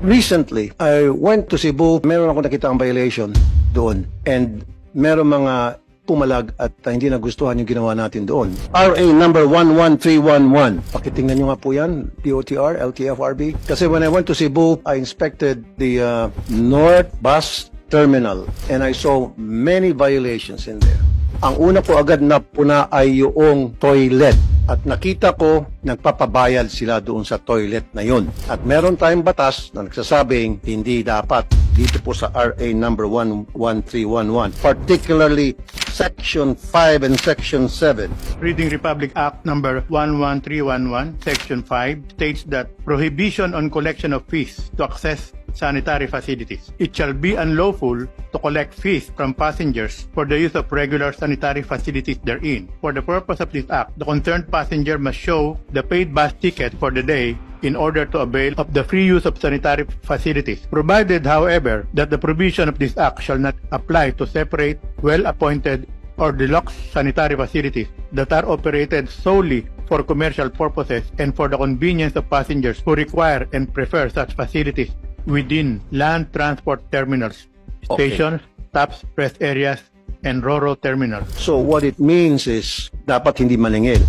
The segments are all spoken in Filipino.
Recently, I went to Cebu. Meron ako nakita ang violation doon. And meron mga pumalag at hindi nagustuhan yung ginawa natin doon. RA number 11311. Pakitingnan nyo nga po yan, DOTR, LTFRB. Kasi when I went to Cebu, I inspected the North Bus Terminal and I saw many violations in there. Ang una ko agad na puna ay yung toilet. At nakita ko, nagpapabayad sila doon sa toilet na yun. At meron tayong batas na nagsasabing hindi dapat dito po sa RA number 11311. Particularly Section 5 and Section 7. Reading Republic Act number 11311, Section 5 states that prohibition on collection of fees to access sanitary facilities. It shall be unlawful to collect fees from passengers for the use of regular sanitary facilities therein. For the purpose of this act, the concerned passenger must show the paid bus ticket for the day in order to avail of the free use of sanitary facilities, provided, however, that the provision of this act shall not apply to separate, well-appointed, or deluxe sanitary facilities that are operated solely for commercial purposes and for the convenience of passengers who require and prefer such facilities within land transport terminals, stations, stops, rest areas, and RoRo terminals. So what it means is, dapat hindi maningil.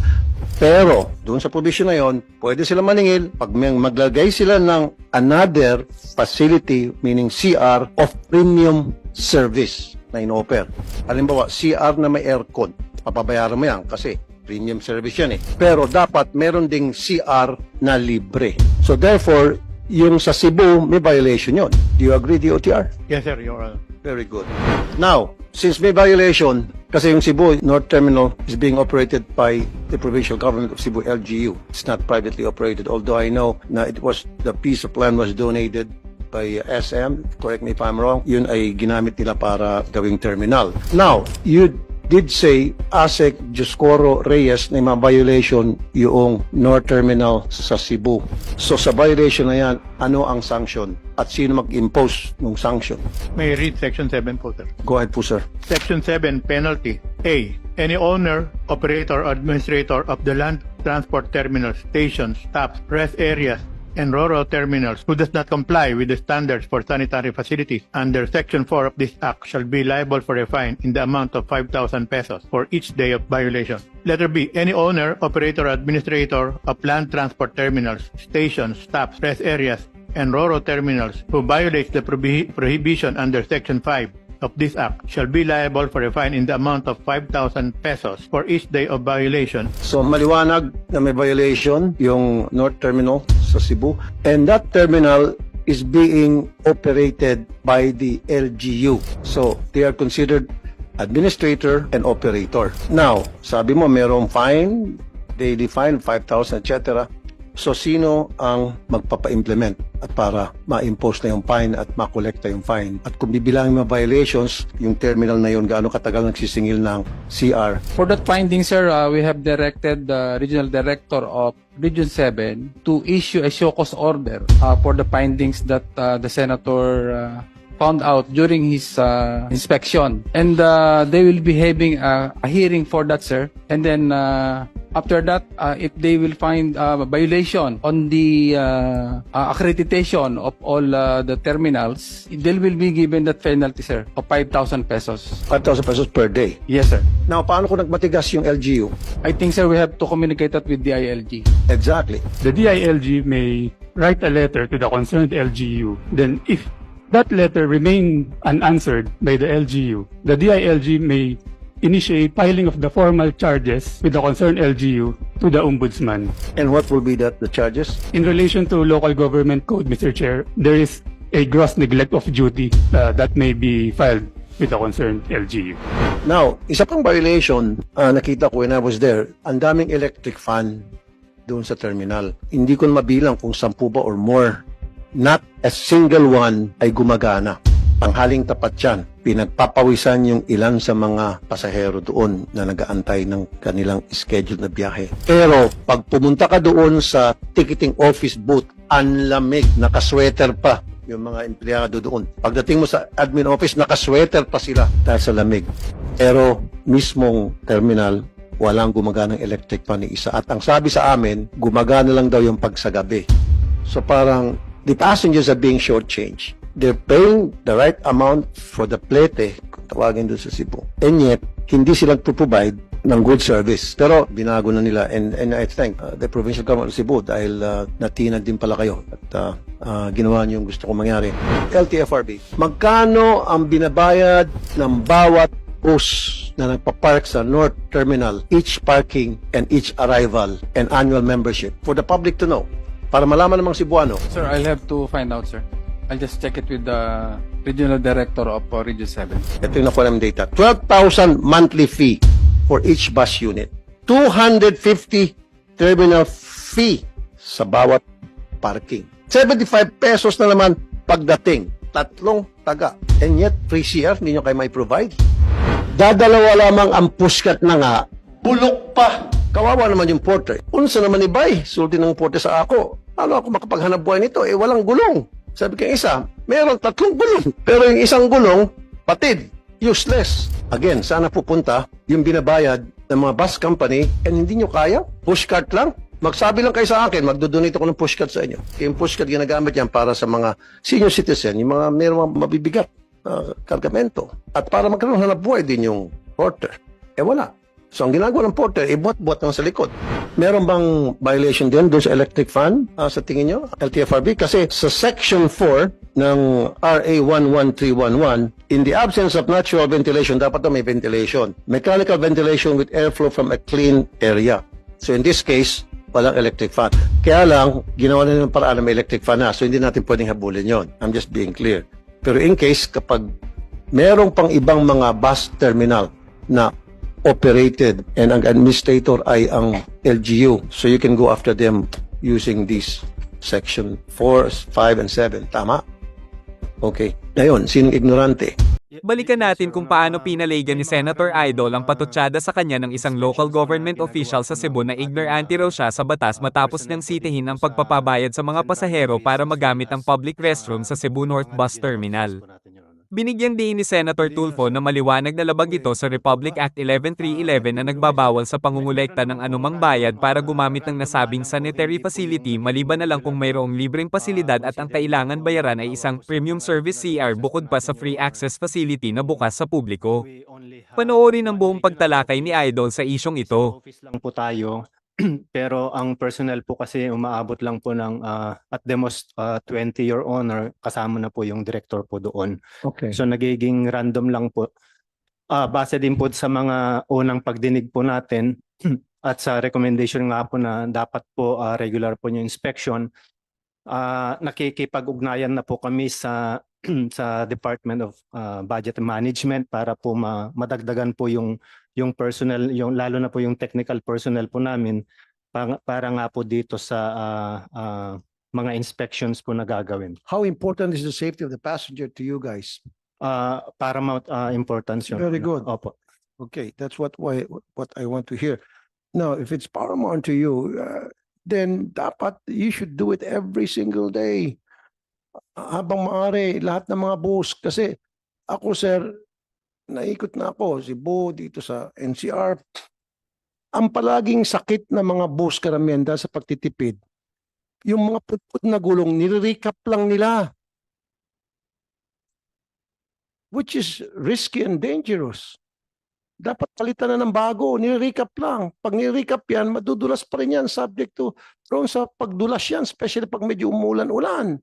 Pero, doon sa provision na yon, pwede sila maningil pag maglagay sila ng another facility, meaning CR, of premium service na in-offer. Halimbawa, CR na may aircon, papabayaran mo yan kasi premium service yan eh. Pero dapat meron ding CR na libre. So therefore, yung sa Cebu, may violation yon. Do you agree, DOTR? Yes, sir, Your Honor. Very good. Now, since may violation, kasi yung Cebu North Terminal is being operated by the provincial government of Cebu, LGU. It's not privately operated, although I know na it was, the piece of land was donated by SM, correct me if I'm wrong, yun ay ginamit nila para gawing terminal. Now, you did say ASEC Joscoro Reyes na mga violation yung North Terminal sa Cebu. So sa violation na yan, ano ang sanction? At sino mag-impose ng sanction? May I read Section 7 po, sir. Go ahead po, sir. Section 7 penalty. A. Any owner, operator, or administrator of the land transport terminals, stations, stops, rest areas, and RoRo terminals who does not comply with the standards for sanitary facilities under Section 4 of this Act shall be liable for a fine in the amount of 5,000 pesos for each day of violation. Letter B. Any owner, operator, or administrator of land transport terminals, stations, stops, rest areas, and RoRo terminals who violates the prohibition under Section 5 of this Act shall be liable for a fine in the amount of 5,000 pesos for each day of violation. So maliwanag na may violation yung North Terminal sa Cebu, and that terminal is being operated by the LGU. So they are considered administrator and operator. Now, sabi mo merong fine, daily fine, 5,000, etc. So, sino ang magpapa-implement at para ma-impose na yung fine at makolekta yung fine? At kung bibilangin mga violations, yung terminal na yun, gaano katagal nagsisingil ng CR? For that finding, sir, we have directed the Regional Director of Region 7 to issue a show cause order for the findings that the Senator found out during his inspection. And they will be having a hearing for that, sir. And then after that, if they will find a violation on the accreditation of all the terminals, they will be given that penalty, sir, of 5,000 pesos. 5,000 pesos per day. Yes, sir. Now, paano kung nagmatigas yung LGU? I think, sir, we have to communicate that with the ILG. Exactly. The DILG may write a letter to the concerned LGU. Then if that letter remain unanswered by the LGU, the DILG may initiate filing of the formal charges with the concerned LGU to the Ombudsman. And what will be the charges? In relation to local government code, Mr. Chair, there is a gross neglect of duty that may be filed with the concerned LGU. Now, isa pang violation, nakita ko when I was there, ang daming electric fan doon sa terminal. Hindi ko mabilang kung 10 ba or more. Not a single one ay gumagana. Tanghaling tapat yan. Pinagpapawisan yung ilan sa mga pasahero doon na nag-aantay ng kanilang scheduled na biyahe. Pero pag pumunta ka doon sa ticketing office booth, ang lamig, nakasweater pa yung mga empleyado doon. Pagdating mo sa admin office, nakasweater pa sila dahil sa lamig. Pero mismong terminal, walang gumaganang electric fan ni isa. At ang sabi sa amin, gumagana lang daw yung pagsagabi. So parang The passengers are being shortchanged. They're paying the right amount for the plete, kung tawagin doon sa Cebu. And yet, hindi sila provide ng good service. Pero binago na nila and I thank the provincial government of Cebu dahil natinag din pala kayo at ginawa niyo yung gusto kong mangyari. LTFRB, magkano ang binabayad ng bawat bus na nagpa-park sa North Terminal, each parking and each arrival and annual membership for the public to know? Para malaman namang Cebuano. Sir, I'll have to find out, sir. I'll just check it with the regional director of Region 7. Ito yung nakuha ng data. 12,000 monthly fee for each bus unit. 250 terminal fee sa bawat parking. 75 pesos na naman pagdating. Tatlong taga. And yet, free CR, hindi nyo kayo may provide. Dadalawa lamang ang puskat na nga, bulok pa. Kawawa naman yung porter. Unsa naman ni Bay, sulti ng porter sa ako. Ano ako makapaghanap buhay nito? Walang gulong. Sabi ko isa, meron 3 gulong. Pero yung isang gulong, patid, useless. Again, sana pupunta yung binabayad ng mga bus company and hindi nyo kaya? Pushcart lang? Magsabi lang kayo sa akin, magdodonate ako ng pushcart sa inyo. Yung pushcart ginagamit yan para sa mga senior citizen, yung mga meron mabibigat kargamento. At para magkaroon hanap buhay din yung porter. Wala. So, ang ginagawa ng porter, buhat-buhat lang sa likod. Meron bang violation din doon sa electric fan, sa tingin nyo, LTFRB? Kasi sa Section 4 ng RA 11311, in the absence of natural ventilation, dapat na may ventilation. Mechanical ventilation with airflow from a clean area. So, in this case, walang electric fan. Kaya lang, ginawa na ng paraan na may electric fan na. So, hindi natin pwedeng habulin yon. I'm just being clear. Pero in case, kapag merong pang ibang mga bus terminal na operated and ang administrator ay ang LGU. So you can go after them using this section 4, 5, and 7. Tama? Okay. Ngayon, sinong ignorante? Balikan natin kung paano pinalagan ni Senator Idol ang patutsada sa kanya ng isang local government official sa Cebu na ignorante raw siya sa batas matapos niyang sitihin ang pagpapabayad sa mga pasahero para magamit ang public restroom sa Cebu North Bus Terminal. Binigyan din ni Senator Tulfo na maliwanag na labag ito sa Republic Act 11311 na nagbabawal sa pangungulekta ng anumang bayad para gumamit ng nasabing sanitary facility maliban na lang kung mayroong libreng pasilidad at ang kailangan bayaran ay isang premium service CR bukod pa sa free access facility na bukas sa publiko. Panoorin ang buong pagtalakay ni Idol sa isyong ito. Office lang po tayo. Pero ang personnel po kasi umaabot lang po ng at the most 20, Your Honor, kasama na po yung director po doon. Okay. So nagiging random lang po. Base din po sa mga unang pagdinig po natin at sa recommendation nga po na dapat po regular po yung inspection, nakikipag-ugnayan na po kami sa sa Department of Budget Management para po madagdagan po yung personnel, yung lalo na po yung technical personnel po namin para nga po dito sa mga inspections po na gagawin. How important is the safety of the passenger to you guys? Paramount importance yun. Very good. Opo. Okay, that's what I want to hear. Now, if it's paramount to you, then dapat you should do it every single day. Habang maaari, lahat ng mga bus. Kasi ako, sir, naikot na ako, Cebu, dito sa NCR. Ang palaging sakit na mga bus karamihan dahil sa pagtitipid, yung mga putput na gulong, nire-recap lang nila. Which is risky and dangerous. Dapat palitan na ng bago, nire-recap lang. Pag nire-recap yan, madudulas pa rin yan, subject to, prone sa pagdulas yan, especially pag medyo umulan-ulan.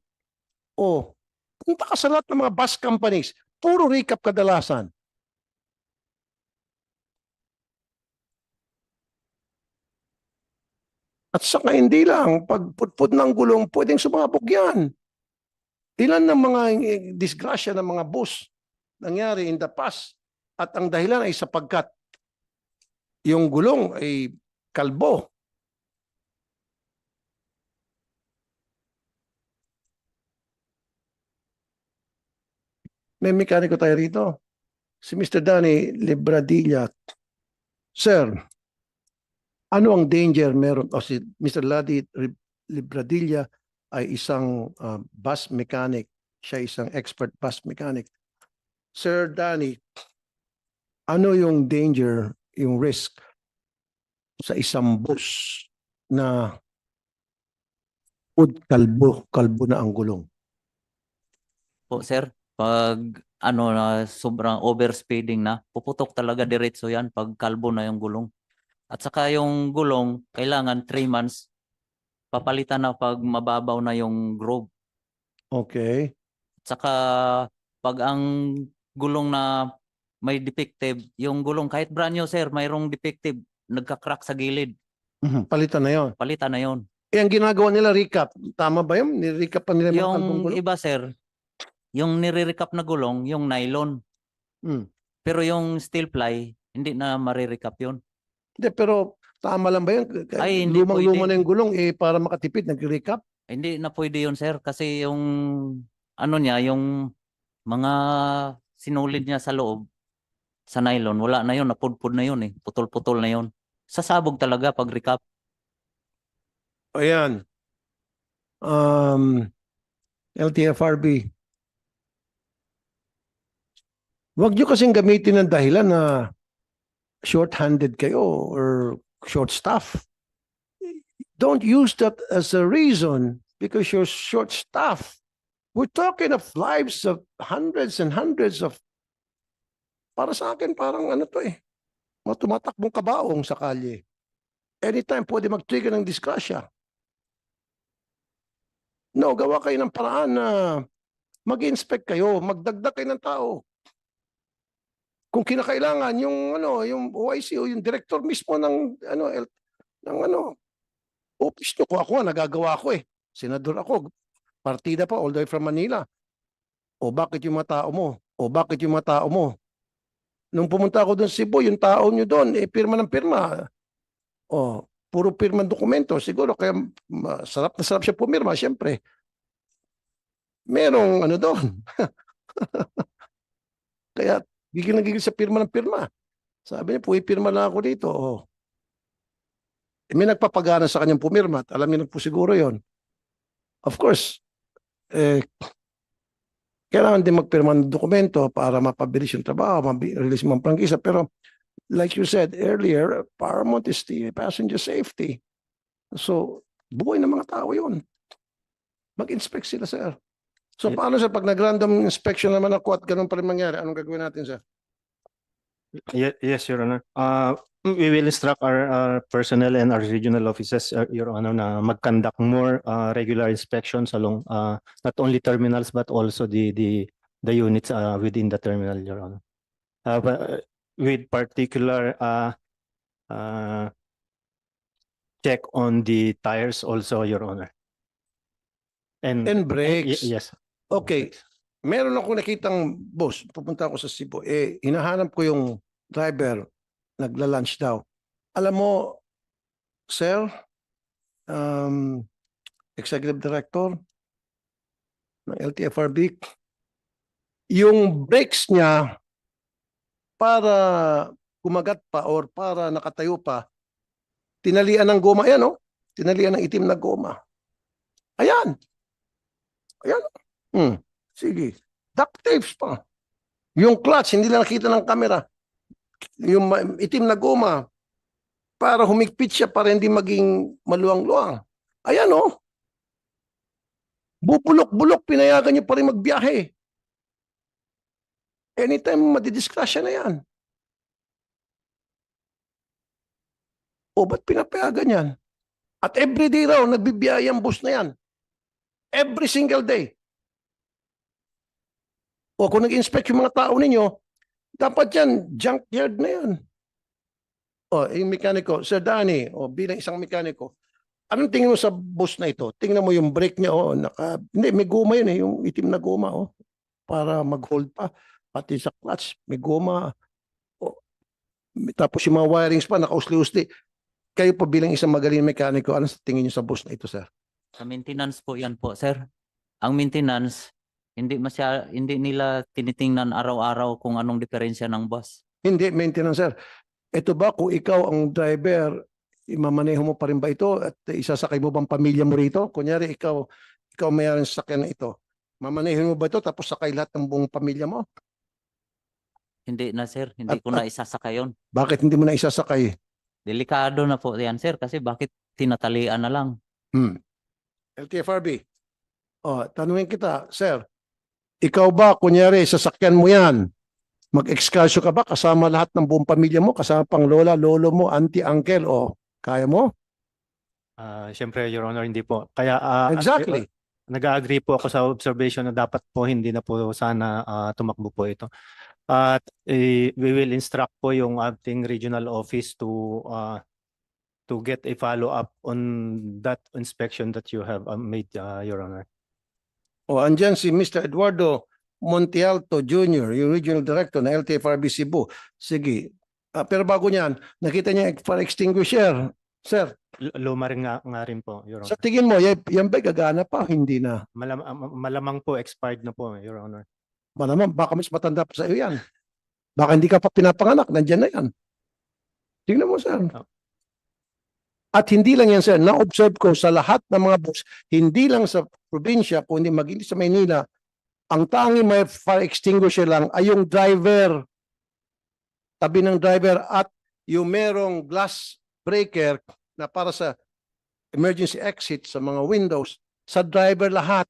O, punta ka sa lahat ng mga bus companies, puro recap kadalasan. At saka hindi lang, pag putput ng gulong, pwedeng sumabog yan. Ilan ng mga disgrasya ng mga bus nangyari in the past at ang dahilan ay sapagkat yung gulong ay kalbo. May mekaniko tayo rito. Si Mr. Danny Libradilla. Sir, ano ang danger meron? O si Mr. Ladi Libradilla ay isang bus mechanic. Siya isang expert bus mechanic. Sir Danny, ano yung danger, yung risk sa isang bus na kalbo na ang gulong. Po, sir. Pag ano na sobrang overspeeding na, puputok talaga diretso yan pag kalbo na yung gulong. At saka yung gulong, kailangan 3 months papalitan na pag mababaw na yung groove. Okay. At saka pag ang gulong na may defective, yung gulong kahit brand new sir, mayroong defective, nagka-crack sa gilid, Palitan na yon. palitan na yon. Eh, ang ginagawa nila, recap. Tama ba yun? Ni-recap pa nila yung mga kalbong Yung gulong? iba sir, yung nire-recap na gulong, yung nylon. Hmm. Pero yung steel ply, hindi na marirecap yun. Hindi, pero tama lang ba yun? Ay, hindi Lumang-luma pwede. na yung gulong, para makatipid, nag-recap. Hindi na pwede yun sir kasi yung ano niya, yung mga sinulid niya sa loob sa nylon, wala na yun, napudpud na yun eh. Putol-putol na yun. Sasabog talaga pag recap. Ayan. LTFRB. Huwag nyo kasing gamitin ng dahilan na short-handed kayo or short staff. Don't use that as a reason because you're short staff. We're talking of lives of hundreds and hundreds of, para sa akin parang ano to tumatakbong kabaong sa kalye. Anytime pwede mag-trigger ng disgrasya. No, gawa kayo ng paraan na mag-inspect kayo, magdagdag kayo ng tao. Kung kinakailangan yung OIC o yung director mismo ng office nyo, kung ako nagagawa ko senador ako, partida pa all the way from Manila. O bakit yung mga tao mo? O bakit yung mga tao mo? Nung pumunta ako doon sa Cebu, yung tao nyo doon, pirma ng pirma. O, puro pirma ng dokumento. Siguro, kaya sarap na sarap siya pumirma, siyempre. Merong ano doon. Kaya, gigil na gigil sa pirma ng pirma. Sabi niya, pirma lang ako dito. O. May nagpapagana sa kanyang pumirma at alam niyo na po siguro yon. Of course, kailangan din magpirma ng dokumento para mapabilis yung trabaho, mabilis yung prangkisa. Pero like you said earlier, paramount is the passenger safety. So, buhay ng mga tao yun. Mag-inspect sila, sir. So, paano sir, pag nag-random inspection naman ako at ganun pa rin mangyari, anong gagawin natin, sir? Yes, Your Honor. We will instruct our personnel and our regional offices, Your Honor, na mag-conduct more regular inspections along not only terminals but also the units within the terminal, Your Honor. But, with particular check on the tires also, Your Honor. And brakes. yes. Okay. Meron ako nakitang boss, pupunta ako sa Cebu, hinahanap ko yung driver, nagla-lunch daw. Alam mo, sir, executive director ng LTFRB, yung brakes niya para kumagat pa or para nakatayo pa, tinalian ng goma. Ayan, tinalian ng itim na goma. Ayan. Ayan. Sige. Duct tapes pa. Yung clutch, hindi lang nakita ng camera. Yung itim na goma, para humigpit siya para hindi maging maluwang-luwang. Ayan, bubulok-bulok, pinayagan niyo pa rin magbiyahe. Anytime madidiskrasya na yan. O, ba't pinapayagan yan? At everyday raw, nagbibiyahe ang bus na yan. Every single day. O kung nag-inspect yung mga tao ninyo, dapat yan, junkyard na yan. O, yung mekaniko, Sir Danny, bilang isang mekaniko, anong tingin mo sa bus na ito? Tingnan mo yung brake niya, hindi, may goma yun yung itim na goma, para mag-hold pa. Pati sa clutch, may goma. Tapos yung mga wirings pa, nakausli-usli. Kayo po bilang isang magaling mekaniko, ano sa tingin niyo sa bus na ito, sir? Sa maintenance po yan po, sir. Ang maintenance, hindi nila tinitingnan araw-araw kung anong diferensya ng bus. Hindi, maintenance, sir. Ito ba kung ikaw ang driver, imamaneho mo pa rin ba ito at isasakay mo bang pamilya mo rito? Kunyari, ikaw mayroon sa sakyan na ito. Mamaneho mo ba ito tapos sakay lahat ng buong pamilya mo? Hindi na, sir. Hindi ko na isasakay yun. Bakit hindi mo na isasakay? Delikado na po yan, sir. Kasi bakit tinatalian na lang? LTFRB. Tanungin kita, sir, ikaw ba, kunyari, sasakyan mo yan, mag-excursion ka ba kasama lahat ng buong pamilya mo, kasama pang lola, lolo mo, auntie, uncle, o kaya mo? Siyempre, Your Honor, hindi po. Kaya Exactly. nag-agree po ako sa observation na dapat po hindi na po sana tumakbo po ito. At we will instruct po yung ating regional office to get a follow-up on that inspection that you have made, Your Honor. Andyan si Mr. Eduardo Montialto Jr., yung Regional Director ng LTFRB Cebu. Sige. Pero bago niyan, nakita niya fire extinguisher. Sir, Luma rin nga rin po, Your sa Honor. tingin mo, yan ba'y gagana pa? Hindi na. Malamang po expired na po, Your Honor. Malamang, baka mas matanda pa sa iyo yan. Baka hindi ka pa pinapanganak, nandyan na yan. Tingnan mo, sir. Oh. At hindi lang yan, sir. Na-observe ko sa lahat ng mga bus, hindi lang sa probinsya, kundi maging sa Maynila, ang tanging may fire extinguisher lang ay yung driver, tabi ng driver, at yung merong glass breaker na para sa emergency exit sa mga windows, sa driver lahat.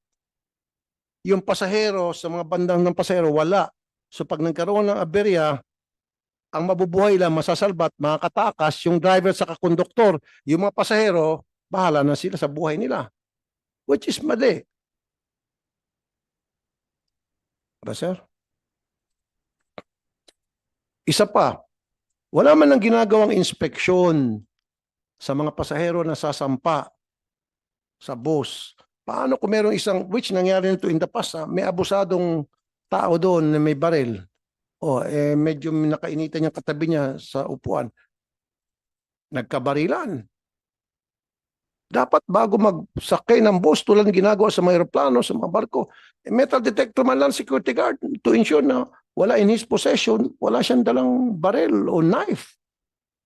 Yung pasahero, sa mga bandang ng pasahero, wala. So pag nagkaroon ng aberya, ang mabubuhay lang, masasalbat, makakatakas, yung driver sa konduktor, yung mga pasahero, bahala na sila sa buhay nila. Which is mali. Ba, sir? Isa pa, wala man lang ginagawang inspeksyon sa mga pasahero na sasampa sa bus. Paano kung merong isang, which nangyari nito in the past, may abusadong tao doon na may baril. Medyo nakainitan yung katabi niya sa upuan. Nagkabarilan. Dapat bago magsakay ng bus tulad ng ginagawa sa mga aeroplano, sa mga barko, metal detector man lang security guard to ensure na wala in his possession, wala siyang dalang baril o knife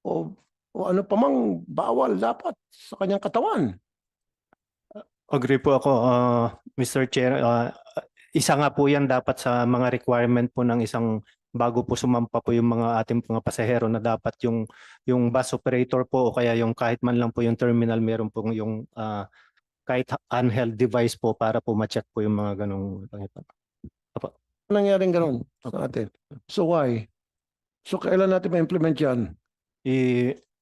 o ano pa mang bawal dapat sa kanyang katawan. Agree po ako, Mr. Chair. Isa nga po yan dapat sa mga requirement po ng isang bago po sumampa po yung mga ating mga pasahero na dapat yung bus operator po o kaya yung kahit man lang po yung terminal meron po yung kahit handheld device po para po ma-check po yung mga ganong Nangyaring ganun sa atin. So why? So kailan natin ma-implement yan?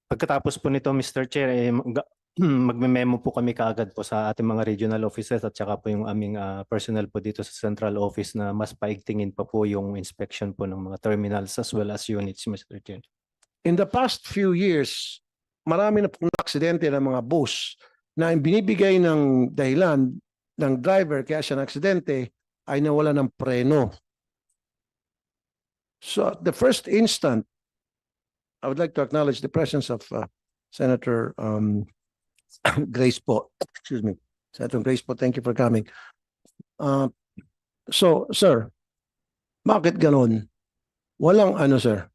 Pagkatapos po nito, Mr. Chair, magme-memo po kami kaagad po sa ating mga regional offices at saka po yung aming personnel po dito sa central office na mas paigtingin pa po yung inspection po ng mga terminals as well as units, Mr. Chair. In the past few years, marami na pong aksidente ng mga bus na binibigay ng dahilan ng driver kaya siya na aksidente ay nawala ng preno. So at the first instant, I would like to acknowledge the presence of Senator Grace po. Excuse me. Senator Grace po, thank you for coming. So, sir, bakit ganon? Walang ano, sir?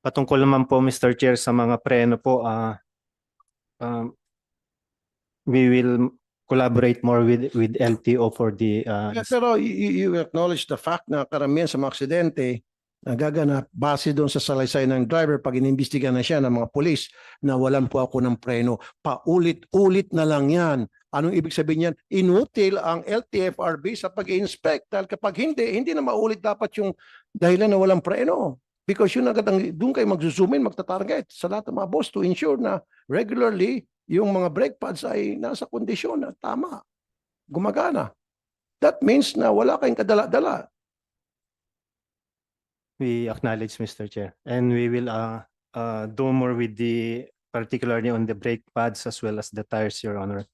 Patungkol naman po, Mr. Chair, sa mga preno po, we will collaborate more with LTO for the Pero you acknowledge the fact na karamihan sa mga aksidente nagaganap base doon sa salaysay ng driver pag inimbestiga na siya ng mga pulis na walan po ako ng preno. Paulit-ulit na lang yan. Anong ibig sabihin yan? Inutil ang LTFRB sa pag-inspect. Dahil kapag hindi na maulit dapat yung dahilan na walang preno. Because yun agad doon kayo mag-zoom in, magtatarget sa lahat ng mga boss to ensure na regularly yung mga brake pads ay nasa kondisyon na tama. Gumagana. That means na wala kayong kadala-dala. we acknowledge, Mr. Chair. And we will do more with particularly on the brake pads as well as the tires, Your Honor.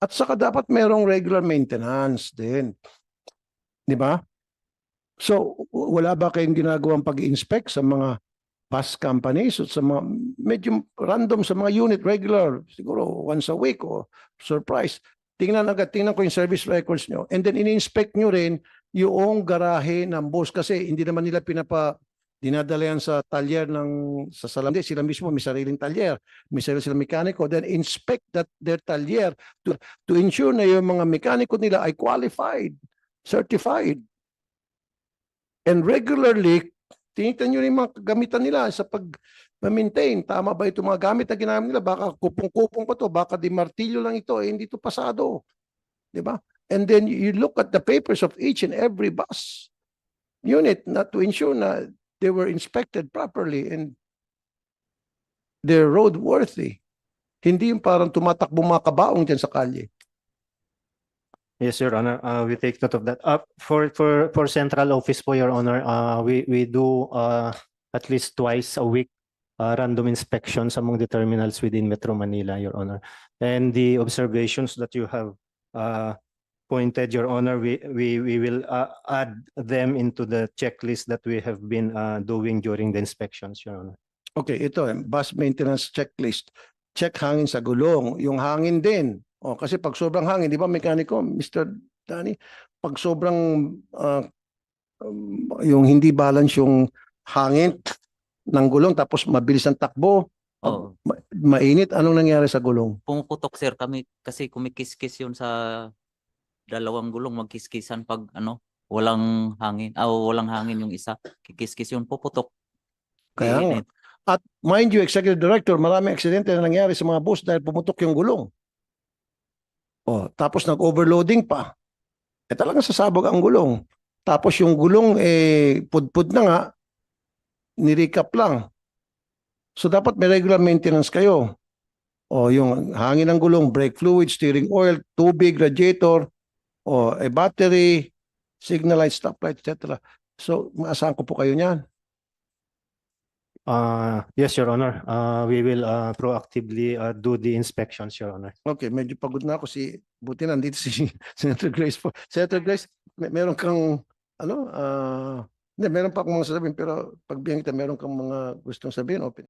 At saka dapat merong regular maintenance din. Di ba? So, wala ba kayong ginagawang pag-inspect sa mga bus companies o sa mga medyo random sa mga unit regular, siguro once a week o surprise. Tingnan ko yung service records nyo. And then in-inspect nyo rin yung garahe ng bus kasi hindi naman nila dinadala yan sa talyer sa salandi. Sila mismo may sariling talyer. May sariling mekaniko. Then inspect their talyer to ensure na yung mga mekaniko nila ay qualified, certified. And regularly, Tinitan nyo rin yung mga gamitan nila sa pag-maintain. Tama ba itong mga gamit na ginamit nila? Baka kupong-kupong pa to, baka di martilyo lang ito, hindi to pasado. Di ba? And then you look at the papers of each and every bus unit not to ensure na they were inspected properly and they're roadworthy. Hindi yung parang tumatakbo mga kabaong dyan sa kalye. Yes, Your Honor. We take note of that. For central office po, Your Honor, we do at least twice a week random inspections among the terminals within Metro Manila, Your Honor. And the observations that you have pointed, Your Honor, we will add them into the checklist that we have been doing during the inspections, Your Honor. Okay, ito, bus maintenance checklist. Check hangin sa gulong. Yung hangin din. O, kasi pag sobrang hangin, di ba, mekaniko, Mr. Danny, pag sobrang yung hindi balance yung hangin ng gulong, tapos mabilis ang takbo, Oo. mainit, anong nangyari sa gulong? Pumuputok sir kami kasi kumikiskis yun sa dalawang gulong, magkiskisan pag walang hangin. Walang hangin yung isa. Kikiskis yun, puputok. Kaya nga. Iinit. At mind you, Executive Director, maraming aksidente na nangyari sa mga bus dahil pumutok yung gulong. O, tapos nag-overloading pa. Talagang sasabog ang gulong. Tapos yung gulong, pudpud na nga, nirecap lang. So dapat may regular maintenance kayo. O yung hangin ng gulong, brake fluid, steering oil, tubig, radiator, o battery, signal light, stoplight, etc. So maasahan ko po kayo niyan. Yes, Your Honor. We will proactively do the inspections, Your Honor. Okay, medyo pagod na ako. Buti nandito si Senator Grace po. Senator Grace, meron kang, hindi, meron pa akong mga sasabihin, pero pagbigyan kita, meron kang mga gustong sabihin, open.